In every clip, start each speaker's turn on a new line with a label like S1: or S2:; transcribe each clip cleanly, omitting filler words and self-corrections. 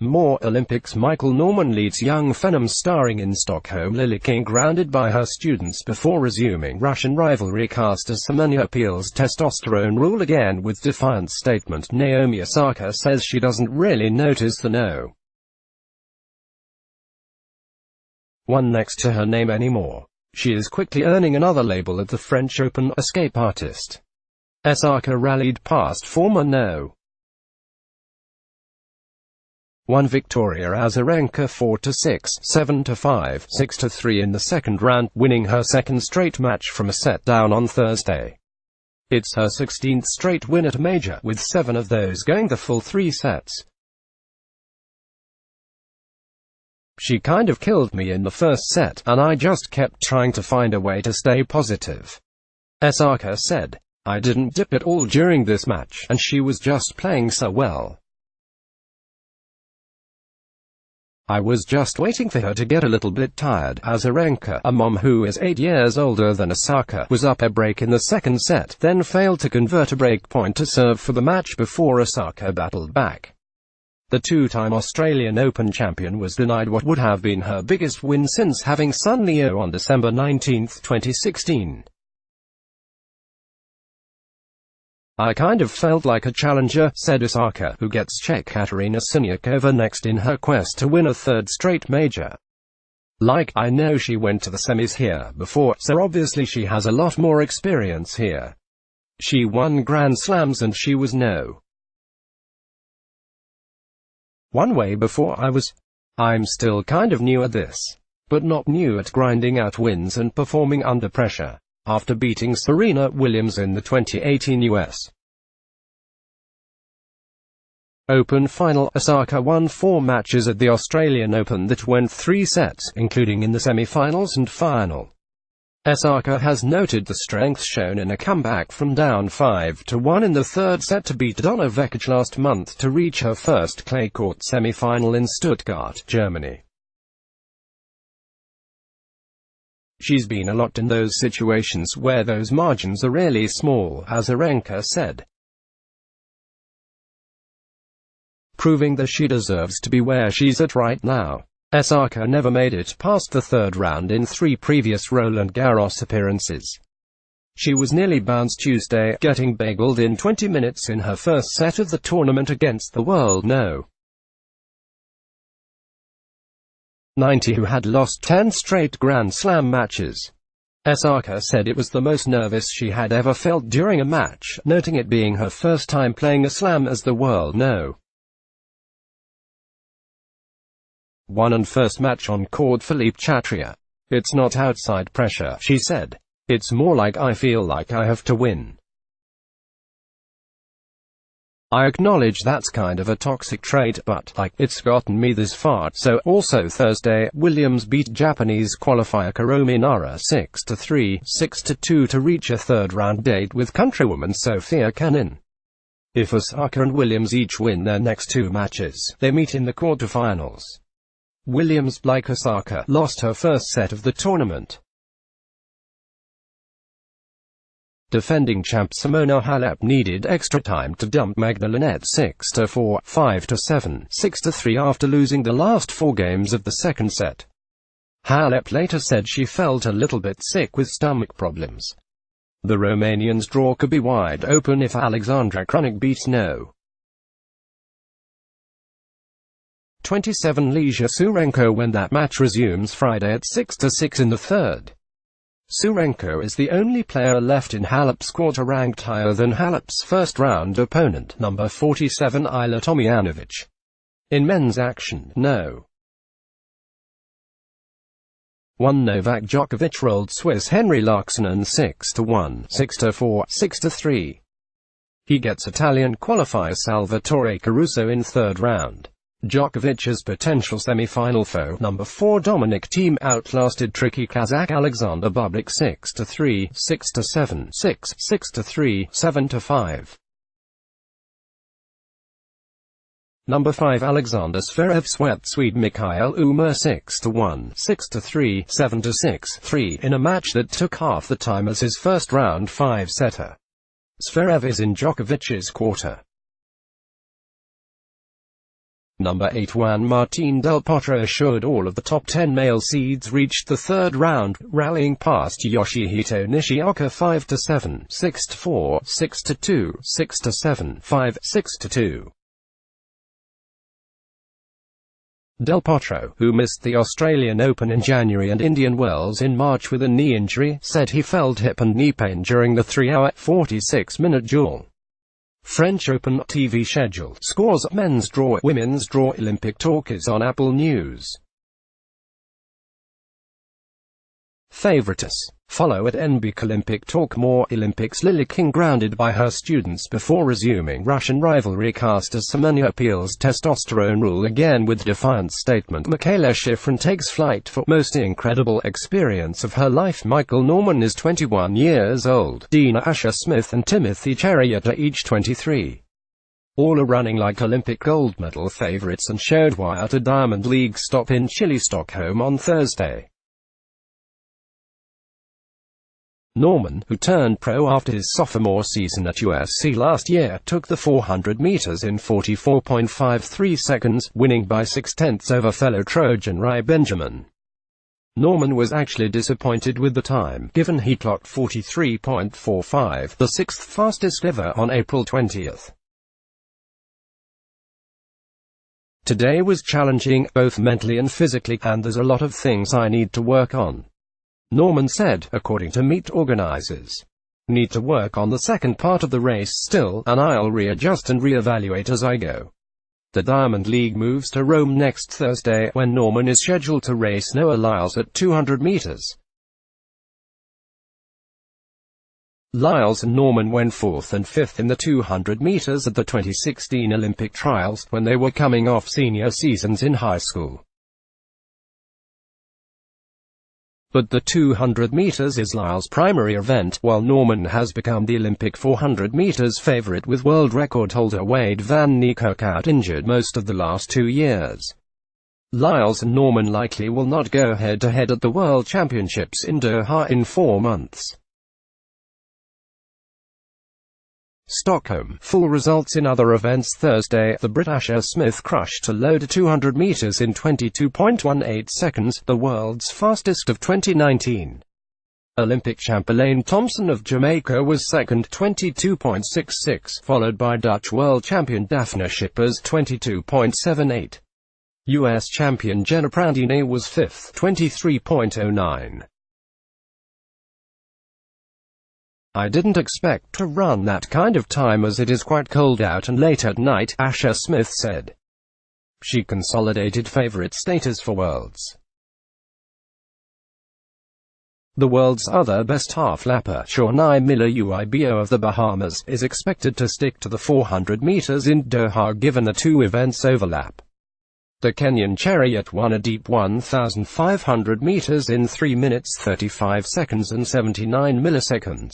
S1: More Olympics. Michael Norman leads young Phenom starring in Stockholm. Lily King grounded by her students before resuming Russian rivalry. Caster Semenya appeals testosterone rule again with defiant statement. Naomi Osaka says she doesn't really notice the no. one next to her name anymore. She is quickly earning another label at the French Open. Escape artist Osaka rallied past former no. 1 Victoria Azarenka 4-6, 7-5, 6-3 in the second round, winning her second straight match from a set down on Thursday. It's her 16th straight win at a major, with 7 of those going the full 3 sets. She kind of killed me in the first set, and I just kept trying to find a way to stay positive, Osaka said. I didn't dip at all during this match, and she was just playing so well. I was just waiting for her to get a little bit tired. Azarenka, a mom who is 8 years older than Osaka, was up a break in the second set, then failed to convert a break point to serve for the match before Osaka battled back. The two-time Australian Open champion was denied what would have been her biggest win since having son Leo on December 19, 2016. I kind of felt like a challenger, said Osaka, who gets Czech Katerina Siniakova next in her quest to win a third straight major. Like, I know she went to the semis here before, so obviously she has a lot more experience here. She won Grand Slams and she was no. 1 way before I was. I'm still kind of new at this, but not new at grinding out wins and performing under pressure. After beating Serena Williams in the 2018 US Open final, Osaka won 4 matches at the Australian Open that went 3 sets, including in the semi-finals and final. Osaka has noted the strength shown in a comeback from down 5-1 in the third set to beat Donna Vekic last month to reach her first clay court semi-final in Stuttgart, Germany. She's been a lot in those situations where those margins are really small, Azarenka said, proving that she deserves to be where she's at right now. Osaka never made it past the third round in 3 previous Roland Garros appearances. She was nearly bounced Tuesday, getting bageled in 20 minutes in her first set of the tournament against the world no. 90 who had lost 10 straight Grand Slam matches. Osaka said it was the most nervous she had ever felt during a match, noting it being her first time playing a slam as the world no. 1 and first match on court. Philippe Chatria. It's not outside pressure, she said. It's more like I feel like I have to win. I acknowledge that's kind of a toxic trait, but, like, it's gotten me this far. So, also Thursday, Williams beat Japanese qualifier Karomi Nara 6-3, 6-2 to reach a third-round date with countrywoman Sofia Kenin. If Osaka and Williams each win their next 2 matches, they meet in the quarterfinals. Williams, like Osaka, lost her first set of the tournament. Defending champ Simona Halep needed extra time to dump Magdalena 6-4, 5-7, 6-3 after losing the last 4 games of the second set. Halep later said she felt a little bit sick with stomach problems. The Romanian's draw could be wide open if Alexandra Krunic beats no. 27 Lesia Surenko when that match resumes Friday at 6-6 in the third. Surenko is the only player left in Halep's quarter ranked higher than Halep's first-round opponent, number 47 Ajla Tomljanovic. In men's action, no. 1 Novak Djokovic rolled Swiss Henry Laaksonen 6-1, 6-4, 6-3. He gets Italian qualifier Salvatore Caruso in third round. Djokovic's potential semi-final foe, number 4 Dominic Thiem, outlasted tricky Kazakh Alexander Bublik 6-3, 6-7, 6, 6-3, 7-5. Number 5 Alexander Zverev swept Swede Mikael Ymer 6-1, 6-3, 7-6, 3 in a match that took half the time as his first-round 5-setter. Zverev is in Djokovic's quarter. Number 8 Juan Martín del Potro assured all of the top 10 male seeds reached the third round, rallying past Yoshihito Nishioka 5-7, 6-4, 6-2, 6-7, 5, 6-2. Del Potro, who missed the Australian Open in January and Indian Wells in March with a knee injury, said he felt hip and knee pain during the 3-hour, 46-minute duel. French Open TV schedule, scores, men's draw, women's draw. Olympic talk is on Apple News. Favorites. Follow at NBC Olympic Talk. More Olympics. Lily King grounded by her students before resuming Russian rivalry. Cast as Semenya appeals testosterone rule again with defiant statement. Michaela Schifrin takes flight for most incredible experience of her life. Michael Norman is 21 years old. Dina Asher Smith and Timothy Cheruiyot are each 23. All are running like Olympic gold medal favorites and showed why at a Diamond League stop in chilly Stockholm on Thursday. Norman, who turned pro after his sophomore season at USC last year, took the 400 meters in 44.53 seconds, winning by 0.6 over fellow Trojan Rai Benjamin. Norman was actually disappointed with the time, given he clocked 43.45, the sixth fastest ever, on April 20th. Today was challenging, both mentally and physically, and there's a lot of things I need to work on, Norman said, according to meet organizers. Need to work on the second part of the race still, and I'll readjust and reevaluate as I go. The Diamond League moves to Rome next Thursday, when Norman is scheduled to race Noah Lyles at 200 meters. Lyles and Norman went 4th and 5th in the 200 meters at the 2016 Olympic trials, when they were coming off senior seasons in high school. But the 200 meters is Lyle's primary event, while Norman has become the Olympic 400 meters favorite with world record holder Wade van Niekerk out injured most of the last 2 years. Lyles and Norman likely will not go head-to-head at the World Championships in Doha in 4 months. Stockholm. Full results in other events Thursday. The Brit Asher Smith crushed a load 200 meters in 22.18 seconds, the world's fastest of 2019. Olympic champ Elaine Thompson of Jamaica was second, 22.66, followed by Dutch world champion Daphne Schippers, 22.78. US champion Jenna Prandini was fifth, 23.09. I didn't expect to run that kind of time as it is quite cold out and late at night, Asher Smith said. She consolidated favorite status for Worlds. The world's other best half-lapper, Shawnee Miller-Uibo of the Bahamas, is expected to stick to the 400 meters in Doha given the two events overlap. The Kenyan Cheruiyot won a deep 1,500 meters in 3 minutes 35 seconds and 79 milliseconds.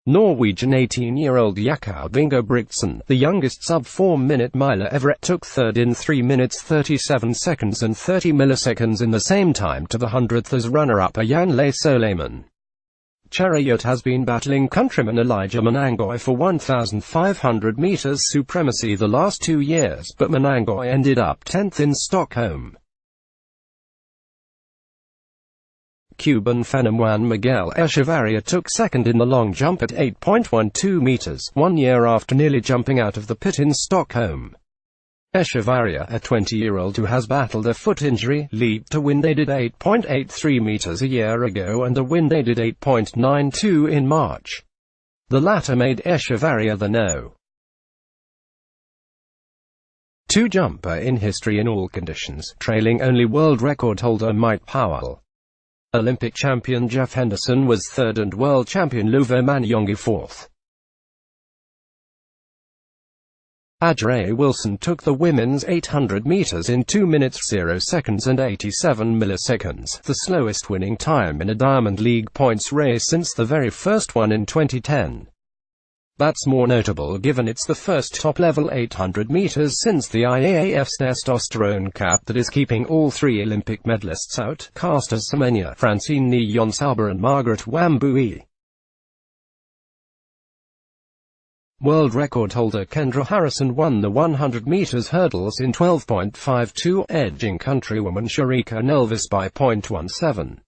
S1: Norwegian 18-year-old Jakob Ingebrigtsen, the youngest sub-4-minute miler ever, took third in 3 minutes 37 seconds and 30 milliseconds in the same time to the 100th as runner-up Ayanle Soleiman. Cheruiyot has been battling countryman Elijah Manangoy for 1,500 meters supremacy the last 2 years, but Manangoy ended up 10th in Stockholm. Cuban phenom Juan Miguel Echevarria took second in the long jump at 8.12 meters, 1 year after nearly jumping out of the pit in Stockholm. Echevarria, a 20-year-old who has battled a foot injury, leaped to wind-aided 8.83 meters a year ago and a wind-aided 8.92 in March. The latter made Echevarria the No. 2 jumper in history in all conditions, trailing only world record holder Mike Powell. Olympic champion Jeff Henderson was third and world champion Luvo Manyongi fourth. Adjare Wilson took the women's 800 meters in 2 minutes 0 seconds and 87 milliseconds, the slowest winning time in a Diamond League points race since the very first one in 2010. That's more notable given it's the first top-level 800 meters since the IAAF's testosterone cap that is keeping all 3 Olympic medalists out, Caster Semenya, Francine Niyonsaba and Margaret Wambui. World record holder Kendra Harrison won the 100 meters hurdles in 12.52, edging countrywoman Sharika Nelvis by .17.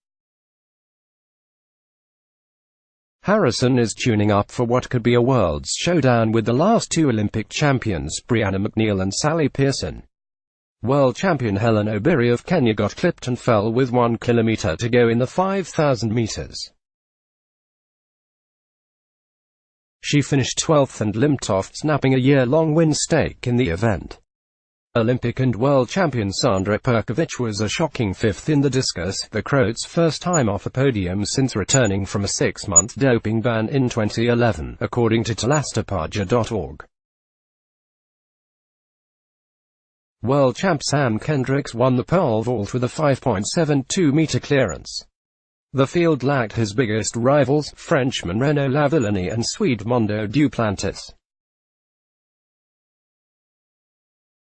S1: Harrison is tuning up for what could be a world's showdown with the last two Olympic champions Brianna McNeil and Sally Pearson. World champion Helen Obiri of Kenya got clipped and fell with 1 kilometer to go in the 5,000 meters. She finished 12th and limped off, snapping a year-long win streak in the event. Olympic and world champion Sandra Perkovic was a shocking 5th in the discus, the Croat's first time off a podium since returning from a 6-month doping ban in 2011, according to telastapaja.org. World champ Sam Kendricks won the pole vault with a 5.72-meter clearance. The field lacked his biggest rivals, Frenchman Renaud Lavillenie and Swede Mondo Duplantis.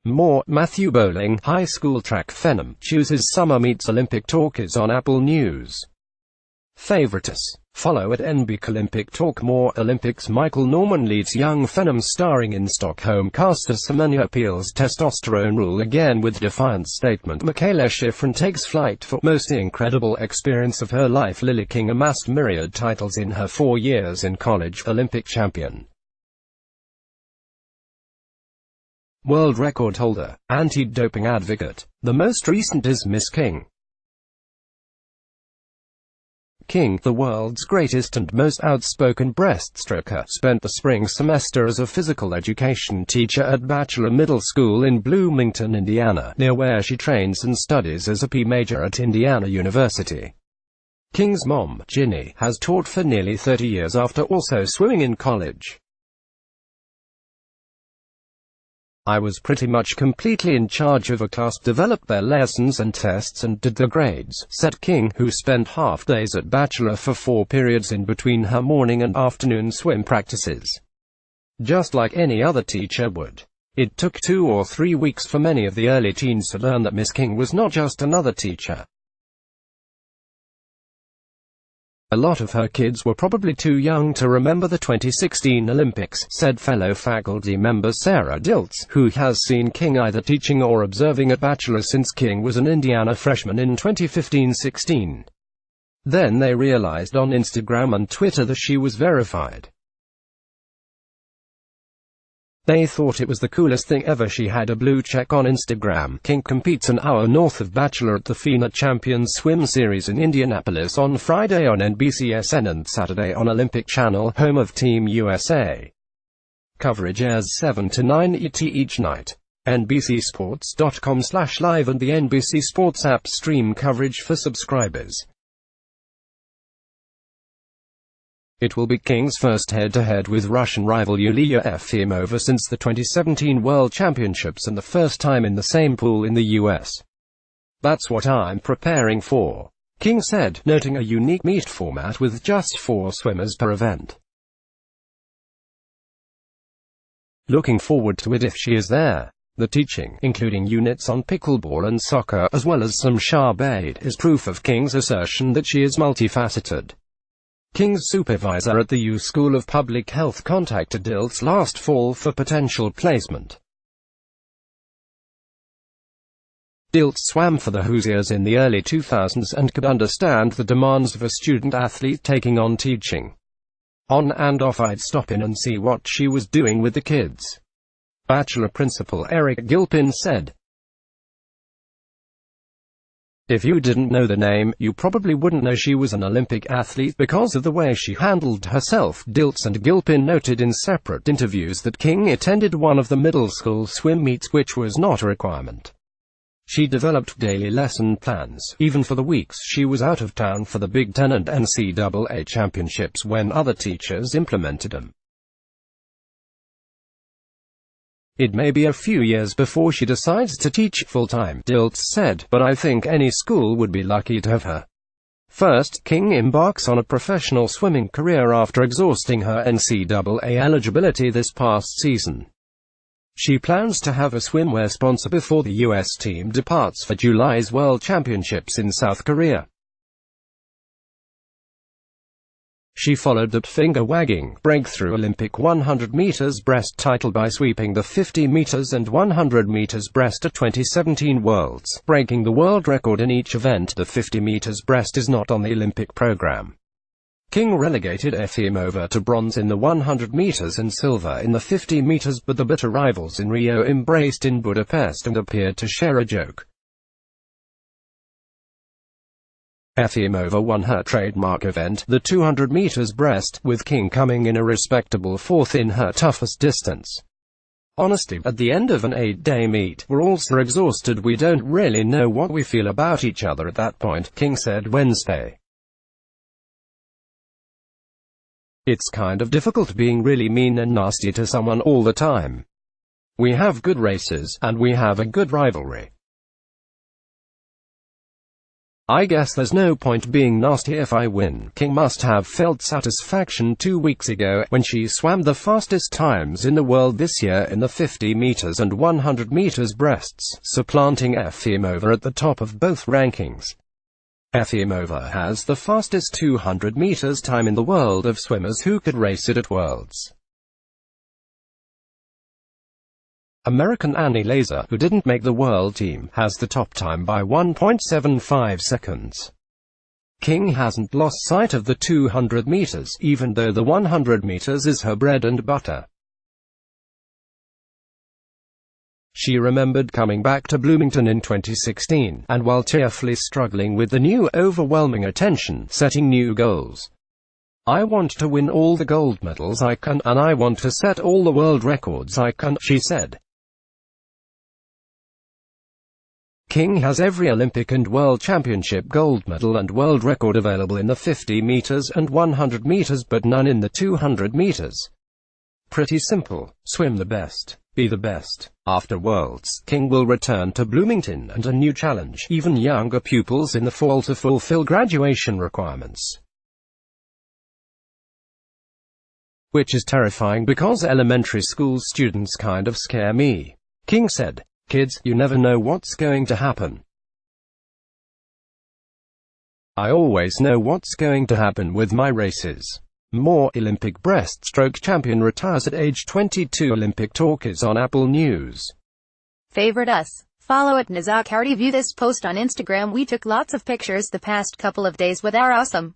S1: More, Matthew Bowling, high school track phenom, chooses summer meets Olympic talk is on Apple News. Favorites. Follow at NBC Olympic Talk. More Olympics. Michael Norman leads young phenom starring in Stockholm. Caster Semenya appeals testosterone rule again with defiant statement. Michaela Schifrin takes flight for most incredible experience of her life. Lily King amassed myriad titles in her 4 years in college. Olympic champion. World record holder, anti-doping advocate. The most recent is Miss King. King, the world's greatest and most outspoken breaststroker, spent the spring semester as a physical education teacher at Bachelor Middle School in Bloomington, Indiana, near where she trains and studies as a P major at Indiana University. King's mom, Ginny, has taught for nearly 30 years after also swimming in college. I was pretty much completely in charge of a class, developed their lessons and tests and did the grades, said King, who spent half days at Bachelor for 4 periods in between her morning and afternoon swim practices. Just like any other teacher would. It took 2 or 3 weeks for many of the early teens to learn that Miss King was not just another teacher. A lot of her kids were probably too young to remember the 2016 Olympics, said fellow faculty member Sarah Dilts, who has seen King either teaching or observing at Bachelor since King was an Indiana freshman in 2015-16. Then they realized on Instagram and Twitter that she was verified. They thought it was the coolest thing ever. She had a blue check on Instagram. King competes an hour north of Bachelor at the FINA Champions Swim Series in Indianapolis on Friday on NBCSN and Saturday on Olympic Channel, home of Team USA. Coverage airs 7 to 9 ET each night. NBCSports.com/live and the NBC Sports app stream coverage for subscribers. It will be King's first head-to-head with Russian rival Yulia Efimova since the 2017 World Championships and the first time in the same pool in the US. That's what I'm preparing for, King said, noting a unique meet format with just 4 swimmers per event. Looking forward to it if she is there. The teaching, including units on pickleball and soccer, as well as some sharp aid, is proof of King's assertion that she is multifaceted. King's supervisor at the U School of Public Health contacted Dilts last fall for potential placement. Dilts swam for the Hoosiers in the early 2000s and could understand the demands of a student-athlete taking on teaching. On and off, I'd stop in and see what she was doing with the kids. Bachelor principal Eric Gilpin said, "If you didn't know the name, you probably wouldn't know she was an Olympic athlete because of the way she handled herself." Dilts and Gilpin noted in separate interviews that King attended one of the middle school swim meets, which was not a requirement. She developed daily lesson plans, even for the weeks she was out of town for the Big Ten and NCAA championships when other teachers implemented them. It may be a few years before she decides to teach full-time, Dilts said, but I think any school would be lucky to have her. First, King embarks on a professional swimming career after exhausting her NCAA eligibility this past season. She plans to have a swimwear sponsor before the U.S. team departs for July's World Championships in South Korea. She followed that finger-wagging, breakthrough Olympic 100 meters breast title by sweeping the 50 meters and 100 meters breast at 2017 Worlds, breaking the world record in each event. The 50 meters breast is not on the Olympic program. King relegated Efimova to bronze in the 100 meters and silver in the 50 meters, but the bitter rivals in Rio embraced in Budapest and appeared to share a joke. Efimova won her trademark event, the 200 meters breast, with King coming in a respectable fourth in her toughest distance. Honestly, at the end of an 8-day meet, we're all so exhausted we don't really know what we feel about each other at that point, King said Wednesday. It's kind of difficult being really mean and nasty to someone all the time. We have good races, and we have a good rivalry. I guess there's no point being nasty if I win. King must have felt satisfaction 2 weeks ago, when she swam the fastest times in the world this year in the 50 meters and 100 meters breasts, supplanting Efimova at the top of both rankings. Efimova has the fastest 200 meters time in the world of swimmers who could race it at Worlds. American Annie Lazar, who didn't make the world team, has the top time by 1.75 seconds. King hasn't lost sight of the 200 meters, even though the 100 meters is her bread and butter. She remembered coming back to Bloomington in 2016, and while tearfully struggling with the new overwhelming attention, setting new goals. I want to win all the gold medals I can, and I want to set all the world records I can, she said. King has every Olympic and World Championship gold medal and world record available in the 50 meters and 100 meters, but none in the 200 meters. Pretty simple. Swim the best. Be the best. After Worlds, King will return to Bloomington and a new challenge, even younger pupils in the fall to fulfill graduation requirements. Which is terrifying because elementary school students kind of scare me. King said, "Kids, you never know what's going to happen. I always know what's going to happen with my races." More Olympic breaststroke champion retires at age 22. Olympic talk is on Apple News.
S2: Favorite us. Follow at Nazak. View this post on Instagram. We took lots of pictures the past couple of days with our awesome